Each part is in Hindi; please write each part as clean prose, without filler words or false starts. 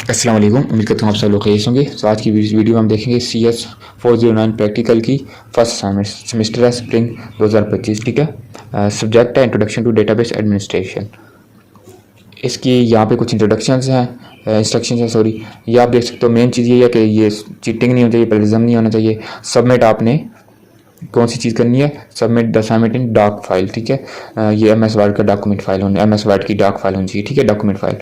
अस्सलाम वालेकुम। उम्मीद करता हूँ आप सब लोग खैरियत होंगे। तो आज की वीडियो में हम देखेंगे CS 409 प्रैक्टिकल की फर्स्ट असाइनमेंट, सेमेस्टर है स्प्रिंग 2025। ठीक है। सब्जेक्ट है इंट्रोडक्शन टू डेटाबेस एडमिनिस्ट्रेशन। इसकी यहाँ पे कुछ इंट्रोडक्शंस हैं, इंस्ट्रक्शंस हैं, सॉरी। ये आप देख सकते हो। मेन चीज़ ये है कि ये चीटिंग नहीं होनी चाहिए, प्लेजरिज्म नहीं होना चाहिए। सबमिट आपने कौन सी चीज़ करनी है, submit the assignment in doc file. ठीक है। ये MS वर्ड का डॉक्यूमेंट फाइल होनी, MS वर्ड की डॉक फाइल होनी चाहिए। ठीक है, डॉक्यूमेंट फाइल।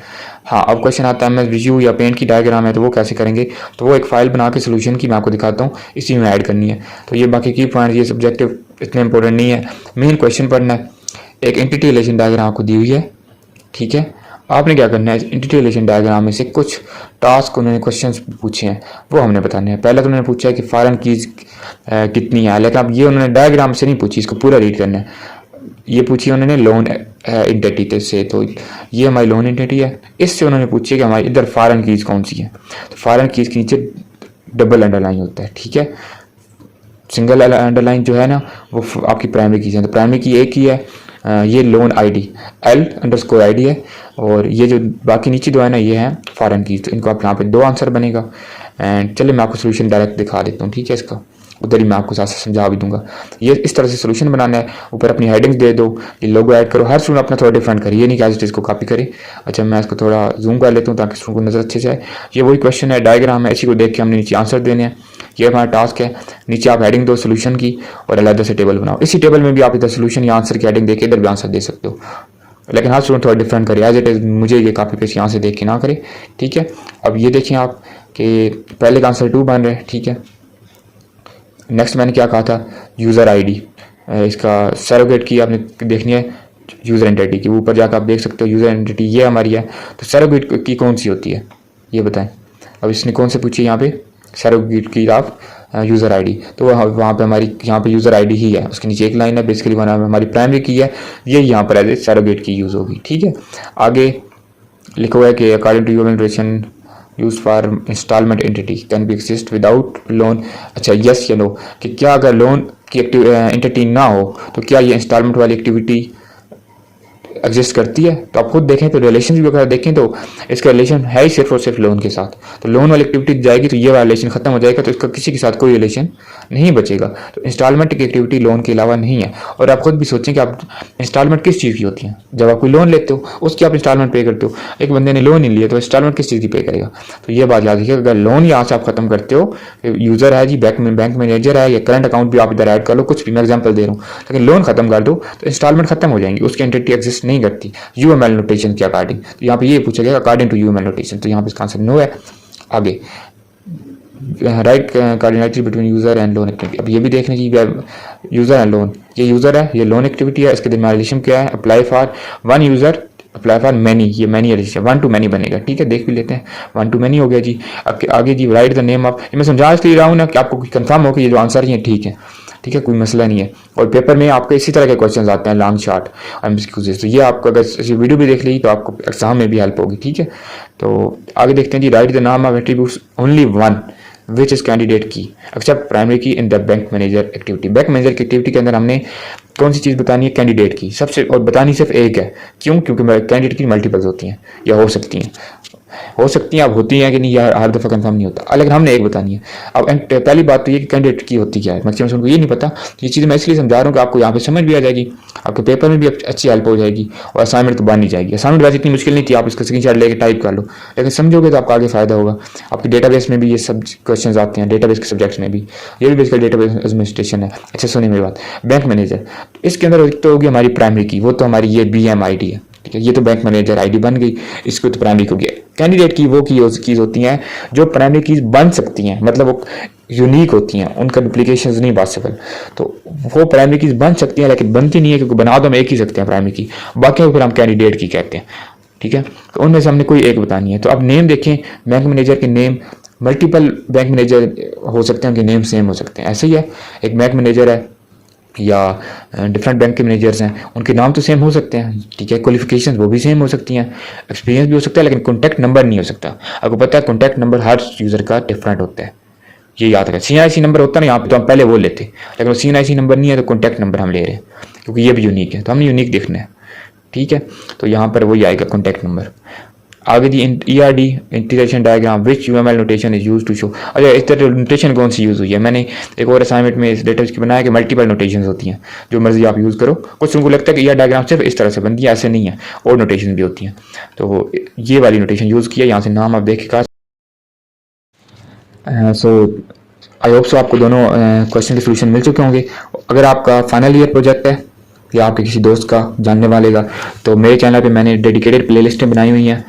हाँ, अब क्वेश्चन आता है MS विजू या पेंट की डायग्राम है तो वो कैसे करेंगे। तो वो एक फ़ाइल बना के सोल्यूशन की मैं आपको दिखाता हूँ, इसी में ऐड करनी है। तो ये बाकी की पॉइंट, ये सब्जेक्टिव इतने इंपॉर्टेंट नहीं है, मेन क्वेश्चन पढ़ना है। एक एंटिटी रिलेशन डायग्राम आपको दी हुई है। ठीक है, आपने क्या करना है, एंटिटी रिलेशन डायग्राम में से कुछ टास्क उन्होंने क्वेश्चंस पूछे हैं वो हमने बताने हैं। पहले तो उन्होंने पूछा है कि फॉरेन कीज कितनी है, लेकिन अब ये उन्होंने डायग्राम से नहीं पूछी, इसको पूरा रीड करना है। ये पूछी उन्होंने लोन एंटिटी से, तो ये हमारी लोन एंटिटी है। इससे उन्होंने पूछी कि हमारी इधर फॉरेन कीज कौन सी है। तो फॉरेन कीज के नीचे डबल अंडरलाइन होता है। ठीक है, सिंगल अंडरलाइन जो है ना वो आपकी प्राइमरी कीज है। तो प्राइमरी की एक ही है, ये लोन ID L_ID है, और ये जो बाकी नीचे दो है ना ये है फॉरेन की। तो इनको आप यहाँ पे दो आंसर बनेगा। एंड चलिए मैं आपको सोल्यूशन डायरेक्ट दिखा देता हूँ। ठीक है, इसका उधर ही मैं आपको साथ साथ समझा भी दूंगा। ये इस तरह से सोल्यूशन बनाना है। ऊपर अपनी हेडिंग्स दे दो, ये लोगो ऐड करो। हर स्टूडेंट अपना थोड़ा डिफरेंट करिए, ये नहीं कि एज इट इज को कॉपी करे। अच्छा, मैं इसको थोड़ा जूम कर लेता हूँ ताकि स्टूडेंट को नजर अच्छे से आए। ये वही क्वेश्चन है, डायग्राम है, इसी को देख के हमने नीचे आंसर देने हैं। ये हमारा टास्क है। नीचे आप हेडिंग दो सोल्यूशन की और अलग से टेबल बनाओ। इसी टेबल में भी आप इधर सोल्यूशन या आंसर की हेडिंग देके इधर भी आंसर दे सकते हो, लेकिन हाँ स्टूडेंट थोड़ा डिफरेंट करिए, एज इट इज मुझे ये कॉपी पेस्ट यहाँ से देख के ना करे। ठीक है, अब ये देखें आप कि पहले का आंसर 2 बन रहा है। ठीक है, नेक्स्ट मैंने क्या कहा था, यूज़र ID, इसका सरोगेट की आपने देखनी है यूज़र एंटिटी की। ऊपर जाकर आप देख सकते हो यूज़र एंटिटी ये हमारी है। तो सरोगेट की कौन सी होती है ये बताएं। अब इसने कौन से पूछी, यहाँ पे सरोगेट की आप यूज़र ID। तो वहाँ पे हमारी यहाँ पे यूज़र ID ही है, उसके नीचे एक लाइन है, बेसिकली वहाँ हमारी प्राइमरी की है, ये यहाँ पर एज ए सरोगेट की यूज़ होगी। ठीक है, आगे लिखा हुआ है कि according to your generation use for installment entity can be exist without loan. अच्छा, यस या नो, कि क्या अगर लोन की एंटिटी ना हो तो क्या ये इंस्टॉलमेंट वाली एक्टिविटी एग्जिस्ट करती है। तो आप खुद देखें तो रिलेशन भी अगर देखें तो इसका रिलेशन है ही सिर्फ और सिर्फ लोन के साथ। तो लोन वाली एक्टिविटी जाएगी तो ये वाला रिलेशन खत्म हो जाएगा, तो इसका किसी के साथ कोई रिलेशन नहीं बचेगा। तो इंस्टॉलमेंट की एक्टिविटी लोन के अलावा नहीं है। और आप खुद भी सोचें कि आप इंस्टॉलमेंट किस चीज़ की होती है। जब आप कोई लोन लेते हो उसकी आप इंस्टॉलमेंट पे करते हो। एक बंदे ने लोन नहीं लिया तो इंस्टॉलमेंट किस चीज़ की पे करेगा। तो ये बात याद रखिए, अगर लोन यहाँ से आप खत्म करते हो, यूज़र है जी, बैंक मैनेजर है, या करंट अकाउंट भी आप इधर ऐड कर लो, कुछ भी, मैं एग्जाम्पल दे रहा हूँ, लेकिन लोन खत्म कर दो तो इंस्टॉलमेंट खत्म हो जाएंगी, उसकी एंटिटी एग्जिस्ट नहीं करती UML नोटेशन के अकॉर्डिंग। तो यहाँ पे ये पूछा गया अकॉर्डिंग टू UML नोटेशन, तो यहाँ पे इसका आंसर नो है। आगे right coordinatory between user and loan activity. अब ये भी देखने की यूजर एंड लोन, ये यूजर है, ये लोन एक्टिविटी है, इसके दरमियान रिलेशन क्या है, apply for one user, apply for many, ये मैनी रिलेशन 1 to many बनेगा। ठीक है, देख भी लेते हैं, 1 to many हो गया जी। अब आगे जी राइट द नेम ऑफ, मैं समझा इसलिए रहा हूँ ना कि आपको कंफर्म हो कि ये जो आंसर है ठीक है। ठीक है, कोई मसला नहीं है। और पेपर में आपको इसी तरह के क्वेश्चन आते हैं, लॉन्ग शॉर्ट MCQs। तो ये आपको अगर वीडियो भी देख ली तो आपको एग्जाम में भी हेल्प होगी। ठीक है, तो आगे देखते हैं जी, राइट द नाम of attributes only one which is candidate की एक्सेप्ट प्राइमरी की in the bank manager activity. Bank manager की एक्टिविटी के अंदर हमने कौन सी चीज़ बतानी है, कैंडिडेट की सबसे, और बतानी सिर्फ एक है। क्यों, क्योंकि कैंडिडेट की मल्टीपल्स होती हैं या हो सकती हैं, अब होती हैं कि नहीं, यार हर दफ़ा कंफर्म नहीं होता, लेकिन हमने एक बतानी है। अब पहली बात तो ये कि कैंडिडेट की होती क्या है, मैक्सिमम स्टूडेंट को ये नहीं पता। ये चीज़ मैं इसलिए समझा रहा हूँ कि आपको यहाँ पे समझ भी आ जाएगी, आपके पेपर में भी अच्छी हेल्प हो जाएगी, और असाइनमेंट तो बन ही जाएगी। असाइनमेंट वैसे इतनी मुश्किल नहीं थी, आप इसका स्क्रीनशॉट लेके टाइप कर लो, लेकिन समझोगे तो आपका आगे फायदा होगा। आपके डेटाबेस में भी ये सब क्वेश्चन आते हैं, डेटाबेस के सब्जेक्ट्स में भी, ये भी बेसिकली डेटाबेस एडमिनिस्ट्रेशन है। अच्छा सुनिए मेरी बात, बैंक मैनेजर, इसके अंदर तो होगी हमारी प्राइमरी की, वो तो हमारी ये BMID है। ठीक है, ये तो बैंक मैनेजर ID बन गई, इसको तो प्राइमरी हो गया। कैंडिडेट की वो कीज होती हैं जो प्राइमरी कीज बन सकती हैं, मतलब वो यूनिक होती हैं, उनका डुप्लीकेशन नहीं पॉसिबल। तो वो प्राइमरी कीज बन सकती हैं लेकिन बनती नहीं है, क्योंकि बना तो हम एक ही सकते हैं प्राइमरी की, बाकी फिर हम कैंडिडेट की कहते हैं। ठीक है, तो उनमें से हमने कोई एक बतानी है। तो अब नेम देखें, बैंक मैनेजर के नेम मल्टीपल बैंक मैनेजर हो सकते हैं, उनके नेम सेम हो सकते हैं। ऐसे ही है, एक बैंक मैनेजर है या डिफरेंट बैंक के मैनेजर्स हैं, उनके नाम तो सेम हो सकते हैं। ठीक है, क्वालिफिकेशंस वो भी सेम हो सकती हैं, एक्सपीरियंस भी हो सकता है, लेकिन कॉन्टैक्ट नंबर नहीं हो सकता। आपको पता है कॉन्टैक्ट नंबर हर यूज़र का डिफरेंट होता है, ये याद रखें। CNIC नंबर होता है ना, यहाँ पे तो हम पहले वो लेते, लेकिन वो CNIC नंबर नहीं है तो कॉन्टैक्ट नंबर हम ले रहे हैं, क्योंकि ये भी यूनिक है, तो हमने यूनिक देखना है। ठीक है, तो यहाँ पर वही आएगा कॉन्टैक्ट नंबर। आगे the ERD integration diagram which UML notation is use to show. अच्छा, इस तरह नोटेशन कौन सी यूज़ हुई है? मैंने एक और असाइनमेंट में इस डेटा की बनाया कि मल्टीपल नोटेशन होती हैं, जो मर्जी आप यूज़ करो। कुछ उनको लगता है कि यह डायग्राम सिर्फ इस तरह से बनती है, ऐसे नहीं है, और नोटेशन भी होती हैं। तो ये वाली नोटेशन यूज़ किया, यहाँ से नाम आप देखिएगा। सो आई होप सो आपको दोनों क्वेश्चन के सोल्यूशन मिल चुके होंगे। अगर आपका फाइनल ईयर प्रोजेक्ट है या आपके किसी दोस्त का जानने वाले का, तो मेरे चैनल पे मैंने डेडिकेटेड प्लेलिस्टें बनाई हुई हैं।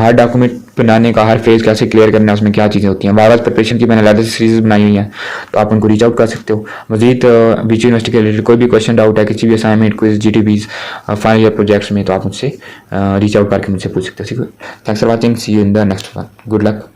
हर डॉक्यूमेंट बनाने का, हर फेज़ कैसे क्लियर करना है, उसमें क्या चीज़ें होती हैं, वाइवा प्रिपरेशन की मैंने अलग सीरीज बनाई हुई हैं, तो आप उनको रीच आउट कर सकते हो। मजीद बीच यूनिवर्सिटी के रिलेटेड कोई भी क्वेश्चन डाउट है, किसी भी assignment, quiz, GTBs, final year projects में, तो आप मुझसे रीच आउट करके मुझसे पूछ सकते हो। Thanks for watching, see you in the next one, good luck.